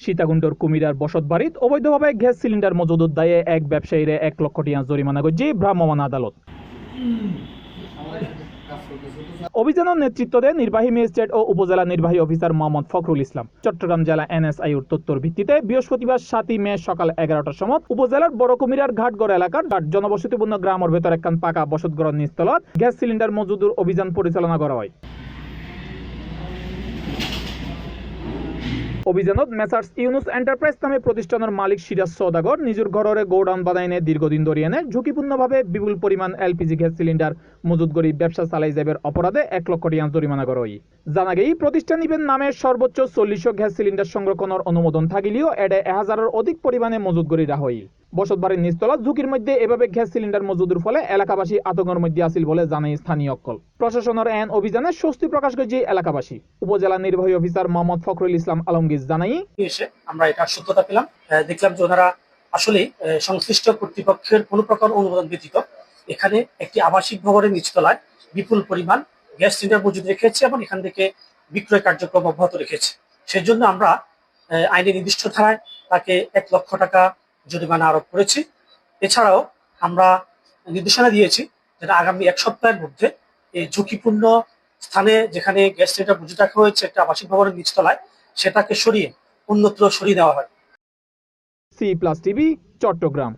সীতাকুণ্ডর কুমিরার বসতবাড়িত অবৈধভাবে gas cylinder মজুদের দায়ে এক ব্যবসায়ীরে 1 লক্ষ টাকা জরিমানা করছে ভ্রাম্যমাণ আদালত। অভিযানের নেতৃত্ব দেন নির্বাহী ম্যাজিস্ট্রেট ও উপজেলা নির্বাহী অফিসার মোহাম্মদ ফখরুল ইসলাম। চট্টগ্রাম জেলা এনএসআইউর তথ্যের ভিত্তিতে বৃহস্পতিবার 7 মে সকাল 11টার সময় উপজেলার বড় কুমিরার ঘাটগড় এলাকার জনবসতিপূর্ণ গ্রামের ভেতর একখান পাকা বসতঘর নিচতলত গ্যাস সিলিন্ডার মজুদের অভিযান পরিচালনা করা হয়। অভিযানত মেসার্স ইউনুস এন্টারপ্রাইজ নামে প্রতিষ্ঠানের মালিক সিরাজ সওদাগর নিজের ঘরের গোডাউন বানাইনে দীর্ঘদিন ধরিয়ে ঝুঁকিপূর্ণভাবে বিপুল পরিমাণ এলপিজি গ্যাস সিলিন্ডার মজুত করি ব্যবসা চালাই যাবার অপরাধে 1 লক্ষ টাকা জরিমানা করা হয়। জানা গেই প্রতিষ্ঠান ইভেন নামে সর্বোচ্চ 40 গ্যাস সিলিন্ডার সংরক্ষণের অনুমোদন থাকিলেও এডে 1000-এর অধিক পরিমাণে মজুত করি রাখা হয়। বসতবাড়ির নিচতলা ঝুঁকির মধ্যে এভাবে গ্যাস সিলিন্ডার মজুদের ফলে এলাকাবাসী আতঙ্কের মধ্যে আছিল বলে জানাই স্থানীয় অকল। প্রশাসনের এন অভিযানে স্বস্তি প্রকাশ করেছে এলাকাবাসী। উপজেলা নির্বাহী অফিসার মোহাম্মদ ফখরুল ইসলাম আলমগীর জানাই, এসে আমরা এটা সত্যতা পেলাম, দেখলাম যে ওনারা আসলে সংশ্লিষ্ট কর্তৃপক্ষের কোনো প্রকার অনুমোদন ব্যতীত এখানে একটি আবাসিক ভবনের নিচতলায় বিপুল পরিমাণ গ্যাস সিলিন্ডার মজুদ রেখেছে এবং এখান থেকে বিক্রয় কার্যক্রম অব্যাহত রেখেছে। সেজন্য আমরা আইনের নির্দিষ্ট ধারায় তাকে 1 লক্ষ টাকা জরিমানা আরোপ করেছি। এছাড়াও আমরা নির্দেশনা দিয়েছি যেটা আগামী 1 সপ্তাহের মধ্যে এই ঝুঁকিপূর্ণ স্থানে যেখানে গ্যাস সিলিন্ডার মজুদ রাখা হয়েছে একটা আবাসিক ভবনের নিচতলায় সেটাকে সরিয়ে অন্যত্র সরিয়ে দেওয়া হয়। C+ TV, Chittagong.